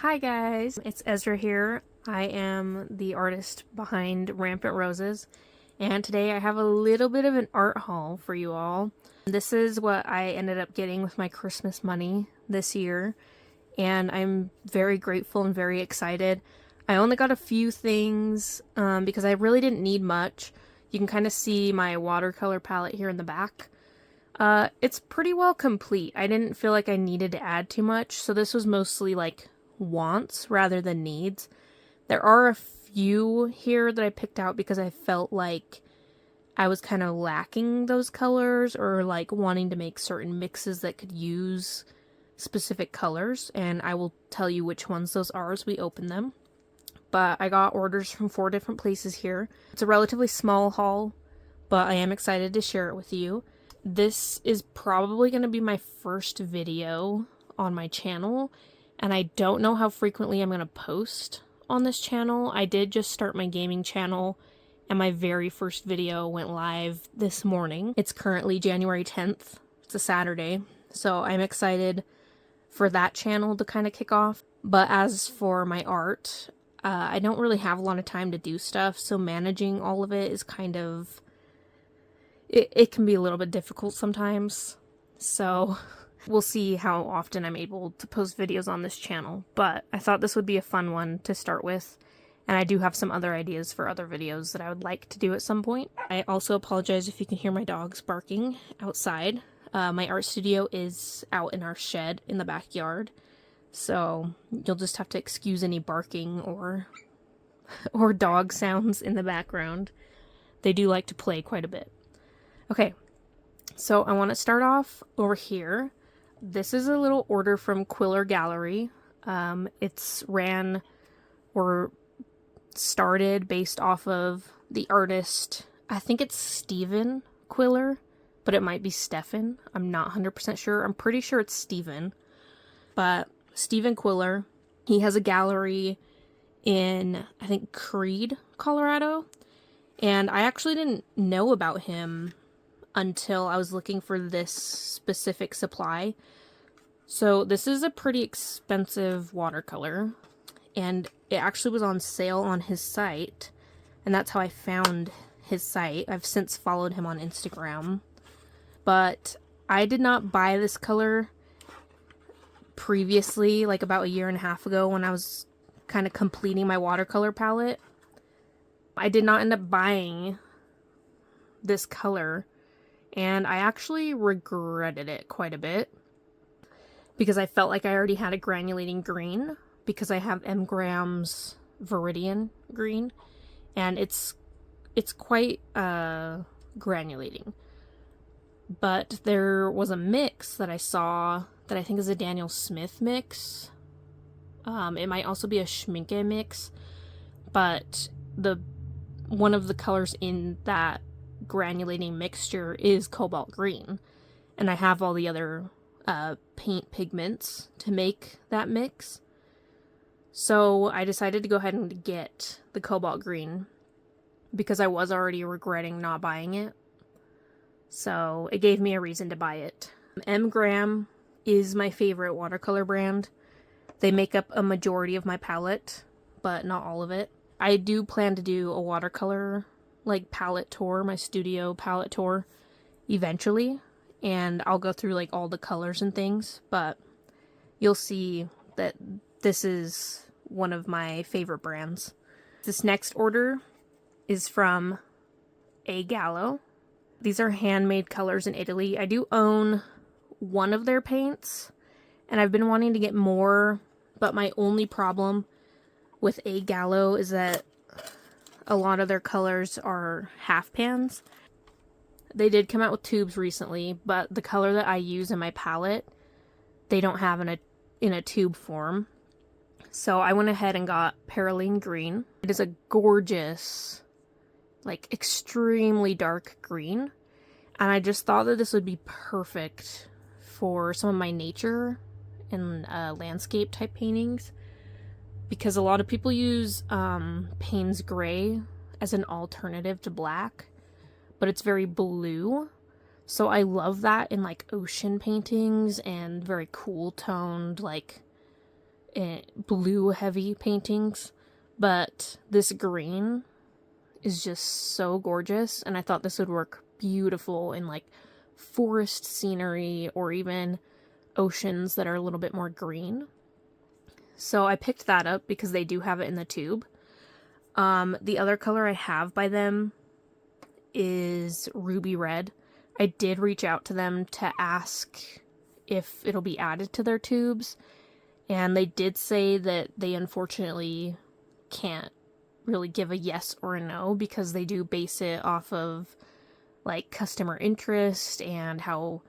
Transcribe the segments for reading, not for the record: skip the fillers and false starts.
Hi guys, it's Ezra here. I am the artist behind Rampant Roses, and today I have a little bit of an art haul for you all. This is what I ended up getting with my Christmas money this year, and I'm very grateful and very excited. I only got a few things because I really didn't need much. You can kind of see my watercolor palette here in the back. It's pretty well complete. I didn't feel like I needed to add too much, so this was mostly like wants rather than needs. There are a few here that I picked out because I felt like I was kind of lacking those colors or like wanting to make certain mixes that could use specific colors, and I will tell you which ones those are as we open them. But I got orders from 4 different places here. It's a relatively small haul, but I am excited to share it with you. This is probably going to be my first video on my channel, and I don't know how frequently I'm going to post on this channel. I did just start my gaming channel, and my very first video went live this morning. It's currently January 10th. It's a Saturday, so I'm excited for that channel to kind of kick off. But as for my art, I don't really have a lot of time to do stuff, so managing all of it is kind of... It can be a little bit difficult sometimes, so we'll see how often I'm able to post videos on this channel, but I thought this would be a fun one to start with, and I do have some other ideas for other videos that I would like to do at some point. I also apologize if you can hear my dogs barking outside. My art studio is out in our shed in the backyard, so you'll just have to excuse any barking or dog sounds in the background. They do like to play quite a bit. Okay, so I want to start off over here. This is a little order from Quiller Gallery. It's ran or started based off of the artist, I think it's Stephen Quiller, but it might be Stefan. I'm not 100% sure. I'm pretty sure it's Stephen. But Stephen Quiller, he has a gallery in, I think, Creede, Colorado. And I actually didn't know about him until I was looking for this specific supply. So this is a pretty expensive watercolor, and it actually was on sale on his site, and that's how I found his site. I've since followed him on Instagram, but I did not buy this color previously, like about a year and a half ago when I was kind of completing my watercolor palette. I did not end up buying this color, and I actually regretted it quite a bit because I felt like I already had a granulating green because I have M. Graham's Viridian green, and it's quite granulating. But there was a mix that I saw that I think is a Daniel Smith mix. It might also be a Schmincke mix, but one of the colors in that granulating mixture is cobalt green, and I have all the other paint pigments to make that mix, so I decided to go ahead and get the cobalt green because I was already regretting not buying it, so it gave me a reason to buy it. M. Graham is my favorite watercolor brand. They make up a majority of my palette, but not all of it. I do plan to do a watercolor like palette tour, my studio palette tour eventually, and I'll go through like all the colors and things, but you'll see that this is one of my favorite brands. This next order is from A Gallo. These are handmade colors in Italy. I do own one of their paints, and I've been wanting to get more, but my only problem with A Gallo is that a lot of their colors are half pans. They did come out with tubes recently, but the color that I use in my palette, they don't have in a tube form. So I went ahead and got Perylene Green. It is a gorgeous, like extremely dark green. And I just thought that this would be perfect for some of my nature and landscape type paintings, because a lot of people use Payne's Gray as an alternative to black, but it's very blue. So I love that in like ocean paintings and very cool toned, like blue heavy paintings, but this green is just so gorgeous, and I thought this would work beautiful in like forest scenery or even oceans that are a little bit more green. So I picked that up because they do have it in the tube. The other color I have by them is Ruby Red. I did reach out to them to ask if it'll be added to their tubes, and they did say that they unfortunately can't really give a yes or a no because they do base it off of like customer interest and how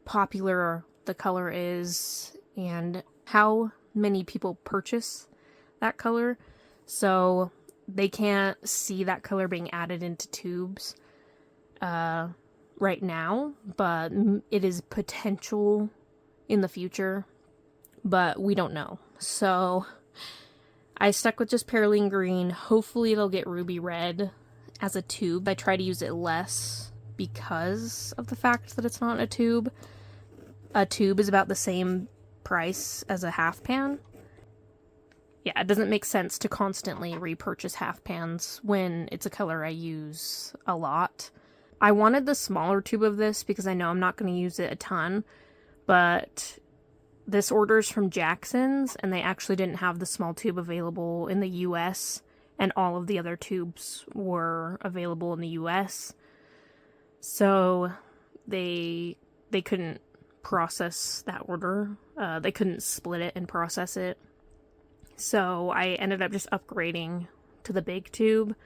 popular the color is and how many people purchase that color. So they can't see that color being added into tubes right now, but it is potential in the future, but we don't know. So I stuck with just Perylene Green. Hopefully it'll get Ruby Red as a tube. I try to use it less because of the fact that it's not in a tube. A tube is about the same price as a half pan. Yeah, it doesn't make sense to constantly repurchase half pans when it's a color I use a lot. I wanted the smaller tube of this because I know I'm not going to use it a ton, but this order's from Jackson's, and they actually didn't have the small tube available in the US, and all of the other tubes were available in the US. So they couldn't process that order. They couldn't split it and process it. So I ended up just upgrading to the big tube.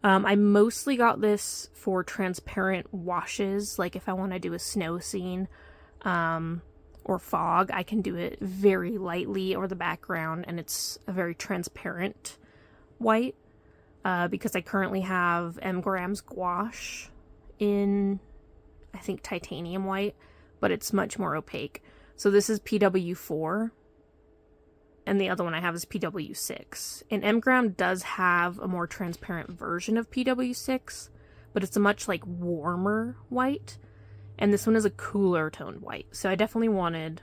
I mostly got this for transparent washes, like if I want to do a snow scene or fog, I can do it very lightly over the background, and it's a very transparent white because I currently have Mgram's gouache in, I think, titanium white, but it's much more opaque. So this is PW4. And the other one I have is PW6. And Mgram does have a more transparent version of PW6, but it's a much like warmer white. And this one is a cooler toned white. So I definitely wanted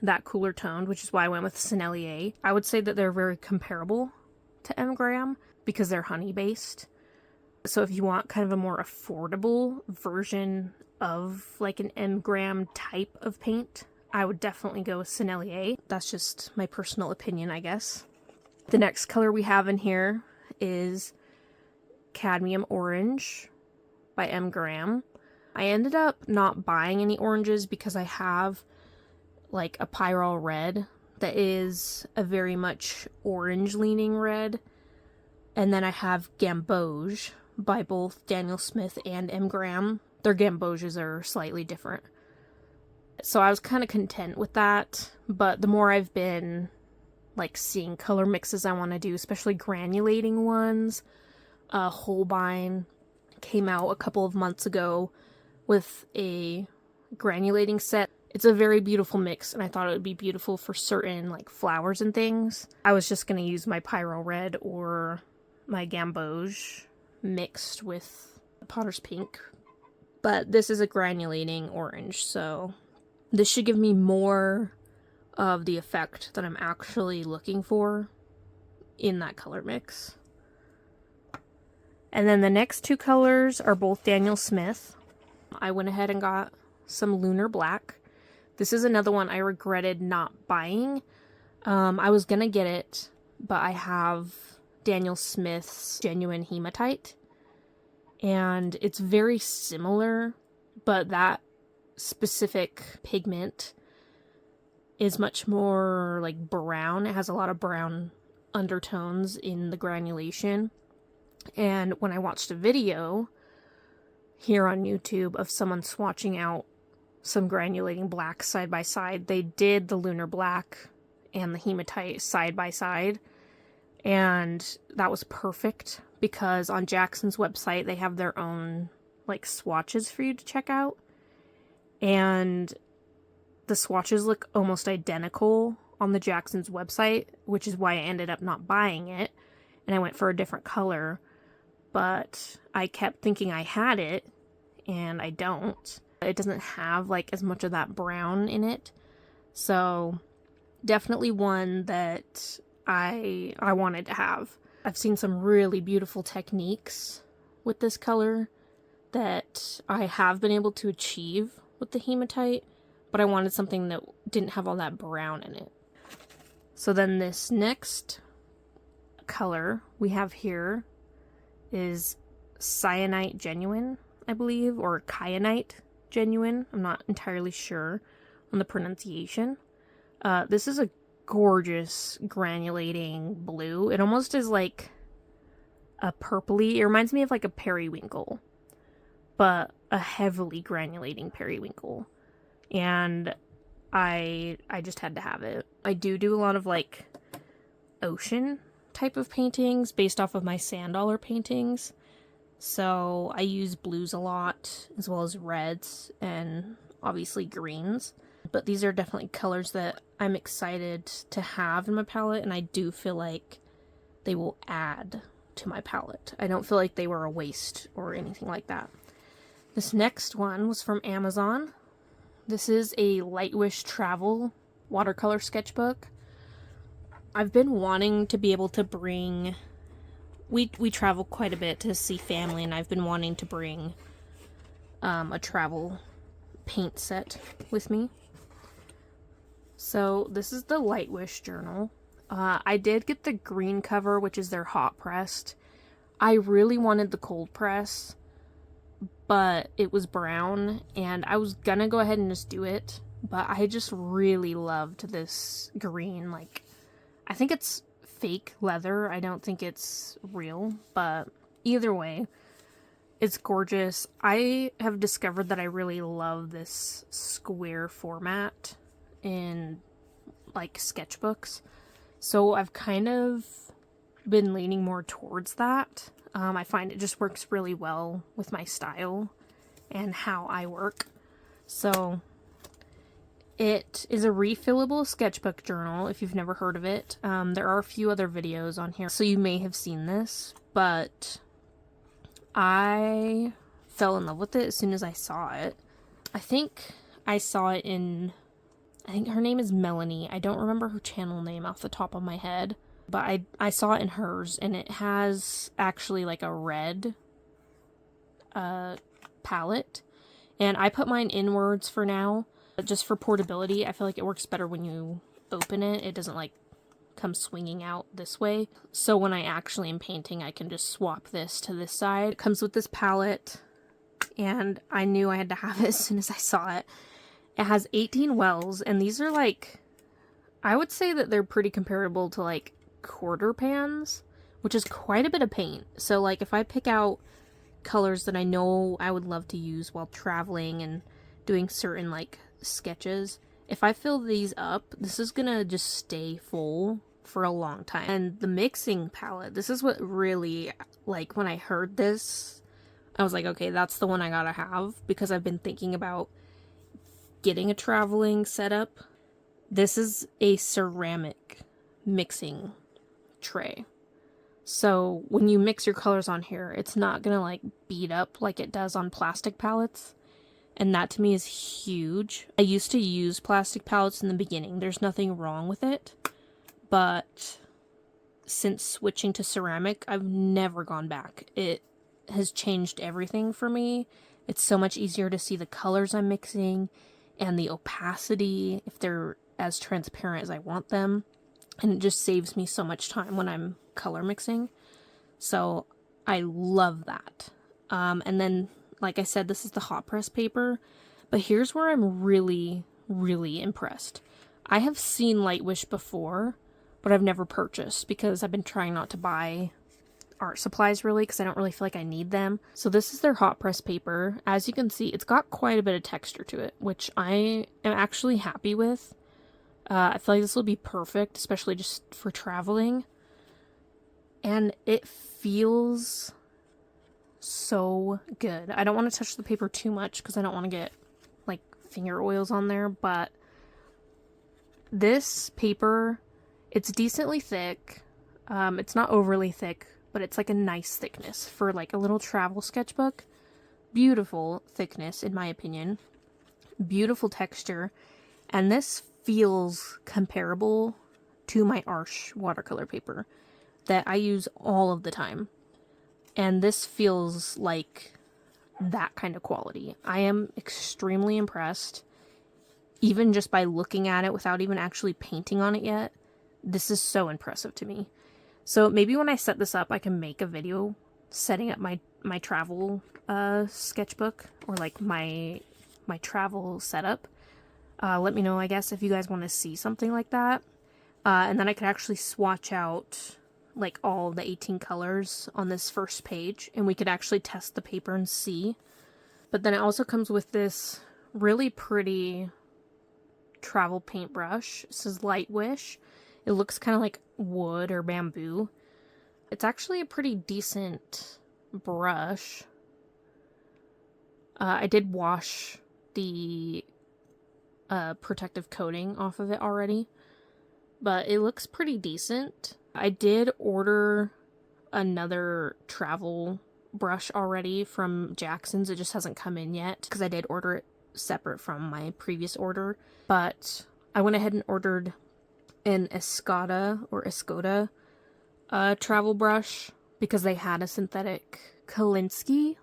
that cooler toned, which is why I went with Sennelier. I would say that they're very comparable to Mgram because they're honey based. So if you want kind of a more affordable version of like an Mgram type of paint, I would definitely go with Sennelier. That's just my personal opinion, I guess. The next color we have in here is Cadmium Orange by Mgram. I ended up not buying any oranges because I have like a Pyrrole Red that is a very much orange leaning red. And then I have Gamboge by both Daniel Smith and Mgram. Their Gamboges are slightly different. So I was kind of content with that, but the more I've been like seeing color mixes I want to do, especially granulating ones, Holbein came out a couple of months ago with a granulating set. It's a very beautiful mix, and I thought it would be beautiful for certain like flowers and things. I was just going to use my Pyrrole Red or my Gamboge mixed with Potter's Pink, but this is a granulating orange, so this should give me more of the effect that I'm actually looking for in that color mix. And then the next two colors are both Daniel Smith. I went ahead and got some Lunar Black. This is another one I regretted not buying. I was gonna get it, but I have Daniel Smith's Genuine Hematite, and it's very similar, but that specific pigment is much more like brown. It has a lot of brown undertones in the granulation. And when I watched a video here on YouTube of someone swatching out some granulating black side by side, they did the Lunar Black and the Hematite side by side, and that was perfect because on Jackson's website they have their own like swatches for you to check out. And the swatches look almost identical on the Jackson's website, which is why I ended up not buying it. And I went for a different color. But I kept thinking I had it, and I don't. It doesn't have like as much of that brown in it. So definitely one that I wanted to have. I've seen some really beautiful techniques with this color that I have been able to achieve with the hematite, but I wanted something that didn't have all that brown in it. So then this next color we have here is Cyanite Genuine, I believe, or Kyanite Genuine. I'm not entirely sure on the pronunciation. This is a gorgeous granulating blue. It almost is like a purpley. It reminds me of like a periwinkle, but a heavily granulating periwinkle. And I just had to have it. I do a lot of like ocean type of paintings based off of my sand dollar paintings. So I use blues a lot, as well as reds and obviously greens. But these are definitely colors that I'm excited to have in my palette, and I do feel like they will add to my palette. I don't feel like they were a waste or anything like that. This next one was from Amazon. This is a Lightwish Travel watercolor sketchbook. I've been wanting to be able to bring... We travel quite a bit to see family, and I've been wanting to bring a travel paint set with me. So this is the Lightwish journal. I did get the green cover, which is their hot pressed. I really wanted the cold press, but it was brown, and I was gonna go ahead and just do it, but I just really loved this green. Like, I think it's fake leather. I don't think it's real, but either way, it's gorgeous. I have discovered that I really love this square format in like sketchbooks, so I've kind of been leaning more towards that. I find it just works really well with my style and how I work. So it is a refillable sketchbook journal, if you've never heard of it. There are a few other videos on here, so you may have seen this, but I fell in love with it as soon as I saw it. I think I saw it in... I think her name is Melanie. I don't remember her channel name off the top of my head, but I saw it in hers, and it has actually like a red palette, and I put mine inwards for now, just for portability. I feel like it works better when you open it. It doesn't like come swinging out this way, so when I actually am painting, I can just swap this to this side. It comes with this palette, and I knew I had to have it as soon as I saw it. It has 18 wells, and these are like, I would say that they're pretty comparable to like quarter pans, which is quite a bit of paint. So like if I pick out colors that I know I would love to use while traveling and doing certain like sketches, if I fill these up, this is gonna just stay full for a long time. And the mixing palette, this is what really, like, when I heard this, I was like, okay, that's the one I gotta have, because I've been thinking about getting a traveling setup. This is a ceramic mixing tray. So when you mix your colors on here, it's not gonna like beat up like it does on plastic palettes. And that to me is huge. I used to use plastic palettes in the beginning. There's nothing wrong with it. But since switching to ceramic, I've never gone back. It has changed everything for me. It's so much easier to see the colors I'm mixing and the opacity, if they're as transparent as I want them. And it just saves me so much time when I'm color mixing. So I love that. And then, like I said, this is the hot press paper. But here's where I'm really, really impressed. I have seen Lightwish before, but I've never purchased because I've been trying not to buy art supplies really, because I don't really feel like I need them. So this is their hot press paper. As you can see, it's got quite a bit of texture to it, which I am actually happy with. I feel like this will be perfect, especially just for traveling. And it feels so good. I don't want to touch the paper too much because I don't want to get like finger oils on there, but this paper, it's decently thick. It's not overly thick, but it's like a nice thickness for like a little travel sketchbook. Beautiful thickness, in my opinion. Beautiful texture. And this feels comparable to my Arches watercolor paper that I use all of the time. And this feels like that kind of quality. I am extremely impressed, even just by looking at it without even actually painting on it yet. This is so impressive to me. So maybe when I set this up, I can make a video setting up my travel sketchbook, or like my travel setup. Let me know, I guess, if you guys want to see something like that. And then I could actually swatch out like all the 18 colors on this first page, and we could actually test the paper and see. But then it also comes with this really pretty travel paintbrush. This is Light Wish. It looks kind of like wood or bamboo. It's actually a pretty decent brush. I did wash the protective coating off of it already, but it looks pretty decent. I did order another travel brush already from Jackson's. It just hasn't come in yet because I did order it separate from my previous order. But I went ahead and ordered an Escoda travel brush because they had a synthetic Kolinsky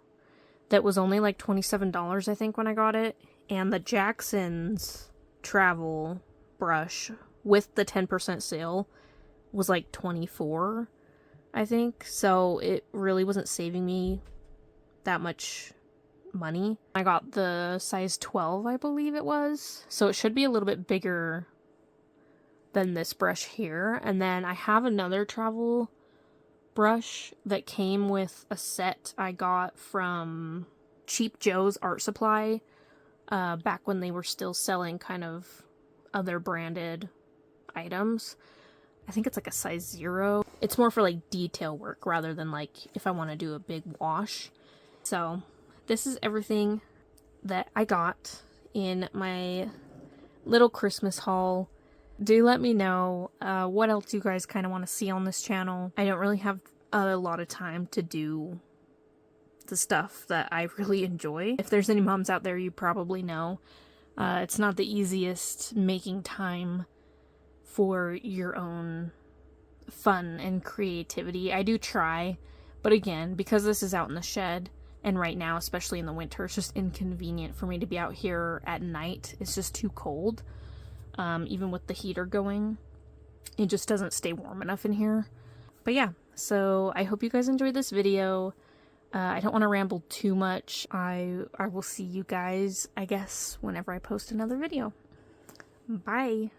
that was only like $27, I think, when I got it. And the Jackson's travel brush with the 10% sale was like $24, I think. So it really wasn't saving me that much money. I got the size 12, I believe it was. So it should be a little bit bigger than this brush here. And then I have another travel brush that came with a set I got from Cheap Joe's Art Supply back when they were still selling kind of other branded items. I think it's like a size 0. It's more for like detail work rather than like if I want to do a big wash. So this is everything that I got in my little Christmas haul. Do let me know what else you guys kind of want to see on this channel. I don't really have a lot of time to do the stuff that I really enjoy. If there's any moms out there, you probably know it's not the easiest making time for your own fun and creativity. I do try, but again, because this is out in the shed, and right now, especially in the winter, it's just inconvenient for me to be out here at night. It's just too cold. Even with the heater going, it just doesn't stay warm enough in here. But yeah, so I hope you guys enjoyed this video. I don't want to ramble too much. I will see you guys, I guess, whenever I post another video. Bye!